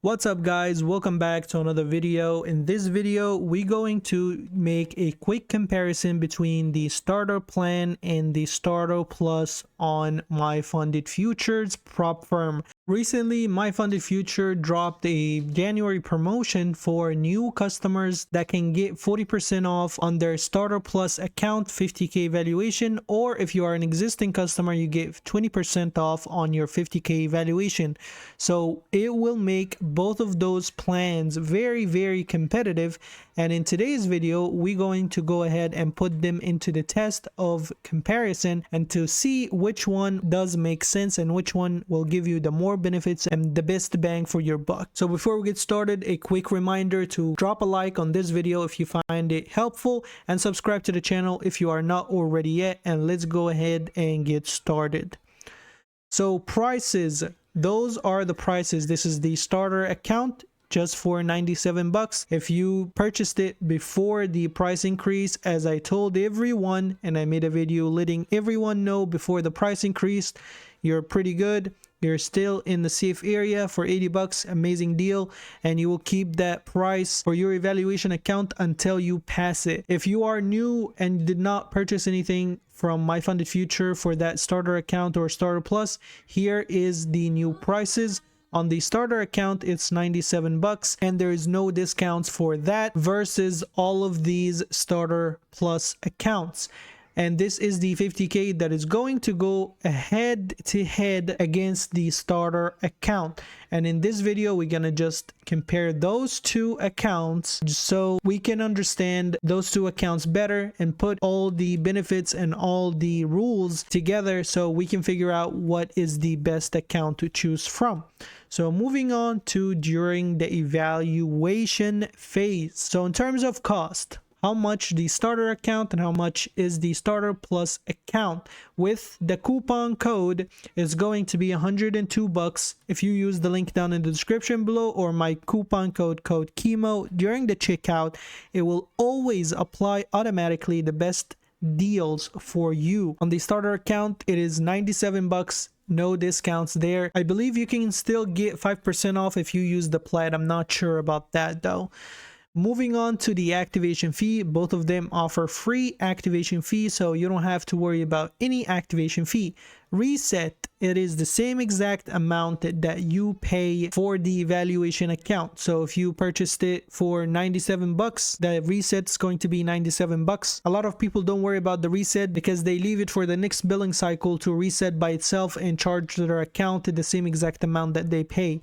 What's up guys, welcome back to another video. In this video we're going to make a quick comparison between the starter plan and the starter plus on MyFundedFutures prop firm. Recently MyFundedFutures dropped a January promotion for new customers that can get 40% off on their starter plus account, 50k valuation, or if you are an existing customer you get 20% off on your 50k valuation. So it will make both of those plans very competitive, and in today's video we're going to go ahead and put them into the test of comparison and to see which one does make sense and which one will give you the more benefits and the best bang for your buck. So before we get started, a quick reminder to drop a like on this video if you find it helpful and subscribe to the channel if you are not already yet, and let's go ahead and get started. So prices, those are the prices. This is the starter account just for 97 bucks. If you purchased it before the price increase, as I told everyone and I made a video letting everyone know before the price increased, you're pretty good. You're still in the safe area for 80 bucks, amazing deal, and you will keep that price for your evaluation account until you pass it. If you are new and did not purchase anything from MyFundedFutures for that starter account or starter plus, here is the new prices. On the starter account it's 97 bucks and there is no discounts for that versus all of these starter plus accounts. And this is the 50k that is going to go head to head against the starter account. And in this video we're gonna just compare those two accounts so we can understand those two accounts better and put all the benefits and all the rules together so we can figure out what is the best account to choose from. So moving on to during the evaluation phase. So in terms of cost, how much the starter account and how much is the starter plus account, with the coupon code is going to be 102 bucks if you use the link down in the description below, or my coupon code Kemo during the checkout. It will always apply automatically the best deals for you. On the starter account it is 97 bucks, no discounts there. I believe you can still get 5% off if you use the plat. I'm not sure about that though. Moving on to the activation fee, both of them offer free activation fee, so you don't have to worry about any activation fee. Reset, it is the same exact amount that you pay for the evaluation account. So if you purchased it for 97 bucks, the reset is going to be 97 bucks. A lot of people don't worry about the reset because they leave it for the next billing cycle to reset by itself and charge their account the same exact amount that they paid.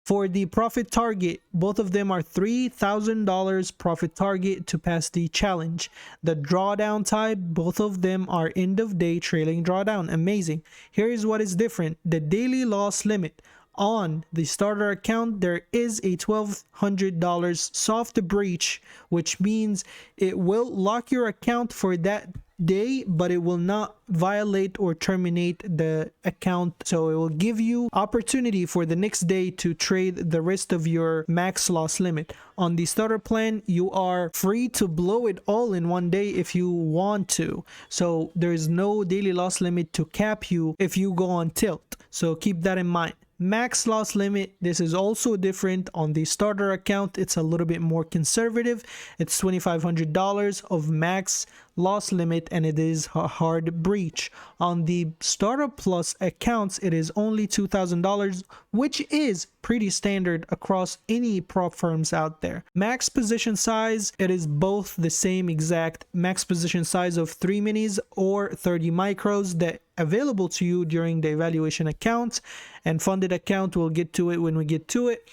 For the profit target, both of them are $3,000 profit target to pass the challenge. The drawdown type, both of them are end of day trailing drawdown. Amazing. Here is what is different. The daily loss limit. On the starter account there is a $1,200 soft breach, which means it will lock your account for that day, but it will not violate or terminate the account, so it will give you opportunity for the next day to trade the rest of your max loss limit. On the starter plan you are free to blow it all in one day if you want to, so there is no daily loss limit to cap you if you go on tilt, so keep that in mind. Max loss limit, this is also different. On the starter account it's a little bit more conservative. It's $2,500 of max loss limit and it is a hard breach. On the starter plus accounts it is only $2,000, which is pretty standard across any prop firms out there. Max position size, it is both the same exact max position size of 3 minis or 30 micros that available to you during the evaluation account and funded account. We'll get to it when we get to it.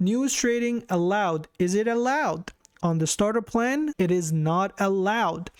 News trading allowed. Is it allowed? On the starter plan it is not allowed,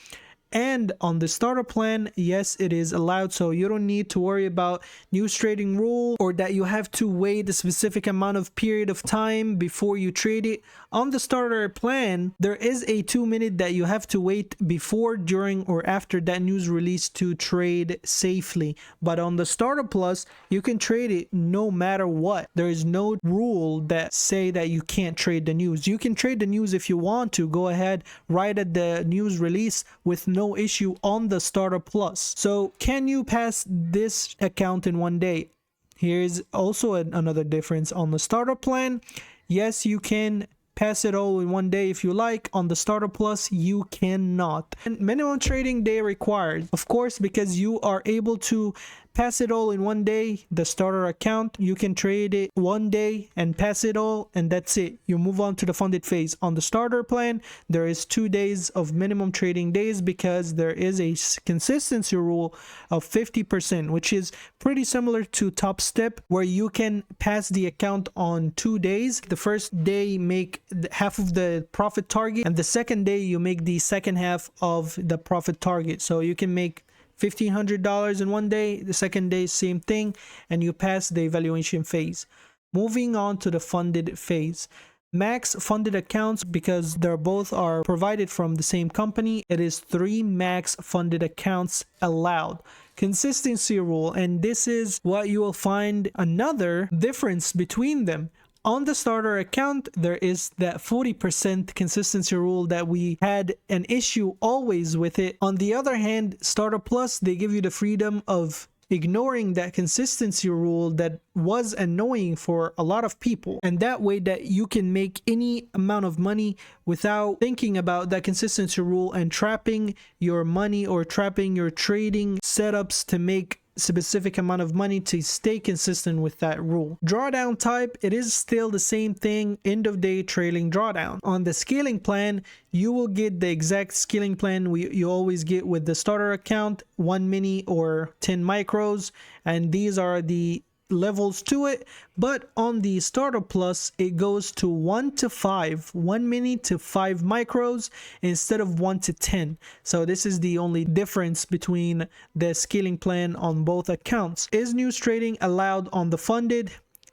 and on the starter plan yes it is allowed, so you don't need to worry about news trading rule or that you have to wait a specific amount of period of time before you trade it. On the starter plan there is a 2-minute that you have to wait before, during, or after that news release to trade safely, but on the starter plus you can trade it no matter what. There is no rule that say that you can't trade the news. You can trade the news if you want to. Go ahead right at the news release with no issue on the starter plus. So can you pass this account in one day? Here's also another difference on the starter plan. Yes, you can pass it all in one day if you like. On the starter plus, you cannot. And minimum trading day required, of course, because you are able to pass it all in one day. The starter account, you can trade it one day and pass it all, and that's it. You move on to the funded phase. On the starter plan, there is 2 days of minimum trading days because there is a consistency rule of 50%, which is pretty similar to Top Step, where you can pass the account on 2 days. The first day make half of the profit target, and the second day you make the second half of the profit target. So you can make $1,500 in one day, the second day same thing, and you pass the evaluation phase. Moving on to the funded phase. Max funded accounts, because they're both are provided from the same company, it is 3 max funded accounts allowed. Consistency rule, and this is what you will find another difference between them. On the starter account, there is that 40% consistency rule that we had an issue always with it. On the other hand, starter plus, they give you the freedom of ignoring that consistency rule that was annoying for a lot of people, and that way that you can make any amount of money without thinking about that consistency rule and trapping your money or trapping your trading setups to make specific amount of money to stay consistent with that rule. Drawdown type, it is still the same thing, end of day trailing drawdown. On the scaling plan, you will get the exact scaling plan you always get with the starter account, 1 mini or 10 micros, and these are the levels to it. But on the starter plus, it goes to 1 to 5, 1 mini to 5 micros instead of 1 to 10. So this is the only difference between the scaling plan on both accounts. Is news trading allowed on the funded?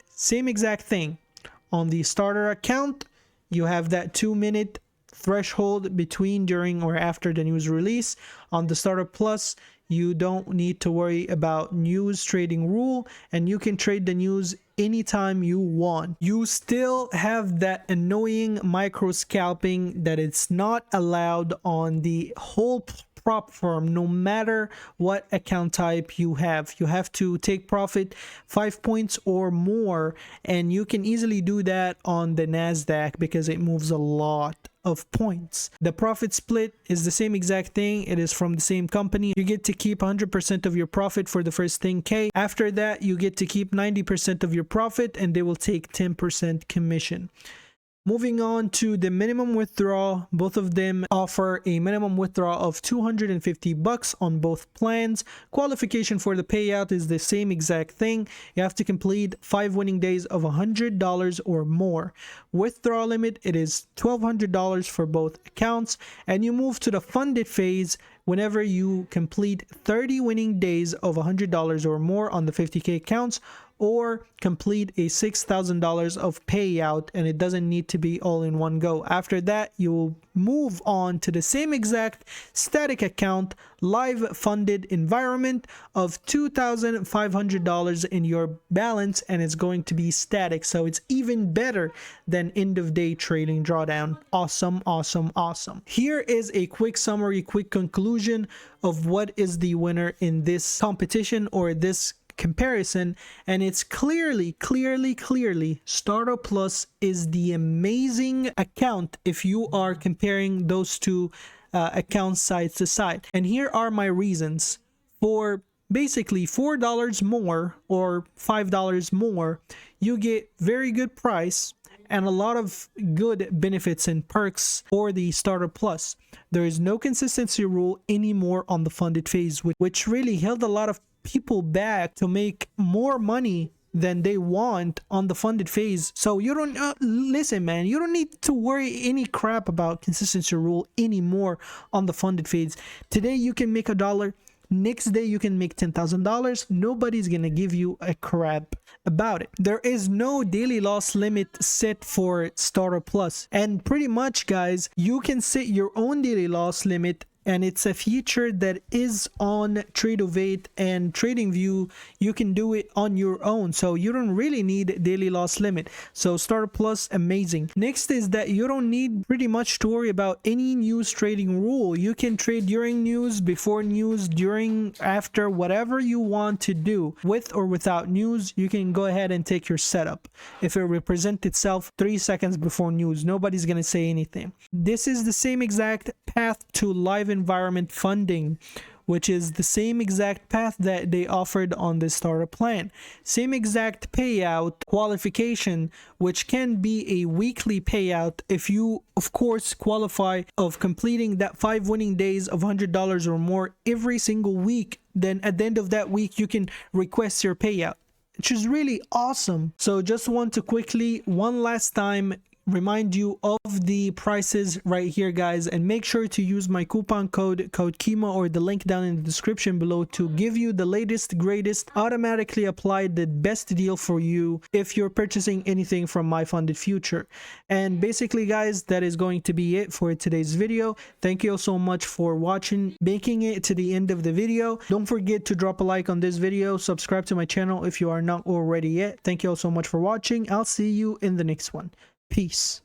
Same exact thing. On the starter account, you have that 2-minute threshold between, during, or after the news release. On the starter plus, you don't need to worry about news trading rule, and you can trade the news anytime you want. You still have that annoying micro scalping that it's not allowed on the whole prop firm, no matter what account type you have. You have to take profit 5 points or more, and you can easily do that on the NASDAQ because it moves a lot of points. The profit split is the same exact thing. It is from the same company. You get to keep 100% of your profit for the first 10K. After that, you get to keep 90% of your profit, and they will take 10% commission. Moving on to the minimum withdrawal, both of them offer a minimum withdrawal of $250 on both plans. Qualification for the payout is the same exact thing. You have to complete 5 winning days of $100 or more. Withdrawal limit, it is $1,200 for both accounts, and you move to the funded phase whenever you complete 30 winning days of $100 or more on the 50K accounts, or complete a $6,000 of payout, and it doesn't need to be all in one go. After that, you will move on to the same exact static account, live funded environment of $2,500 in your balance, and it's going to be static, so it's even better than end of day trading drawdown. Awesome, awesome, awesome. Here is a quick summary, quick conclusion of what is the winner in this competition or this comparison, and it's clearly Starter Plus is the amazing account if you are comparing those two accounts side to side. And here are my reasons. For basically $4 more or $5 more, you get very good price and a lot of good benefits and perks for the Starter Plus. There is no consistency rule anymore on the funded phase, which really held a lot of people back to make more money than they want on the funded phase. So you don't listen, man, you don't need to worry any crap about consistency rule anymore on the funded phase. Today you can make $1, next day you can make $10,000. Nobody's gonna give you a crap about it. There is no daily loss limit set for Starter Plus, and pretty much, guys, you can set your own daily loss limit and it's a feature that is on Tradeovate and TradingView. You can do it on your own, so you don't really need daily loss limit. So Starter Plus, amazing. Next is that you don't need pretty much to worry about any news trading rule. You can trade during news, before news, during, after, whatever you want to do. With or without news, you can go ahead and take your setup. If it represents itself 3 seconds before news, nobody's gonna say anything. This is the same exact path to live environment funding, which is the same exact path that they offered on the starter plan. Same exact payout qualification, which can be a weekly payout if you, of course, qualify of completing that 5 winning days of $100 or more every single week. Then at the end of that week, you can request your payout, which is really awesome. So just want to quickly, one last time, remind you of the prices right here, guys, and make sure to use my coupon code Kemo, or the link down in the description below, to give you the latest, greatest, automatically applied, the best deal for you if you're purchasing anything from MyFundedFuture. And basically, guys, that is going to be it for today's video. Thank you all so much for watching, making it to the end of the video. Don't forget to drop a like on this video, subscribe to my channel if you are not already yet. Thank you all so much for watching. I'll see you in the next one. Peace.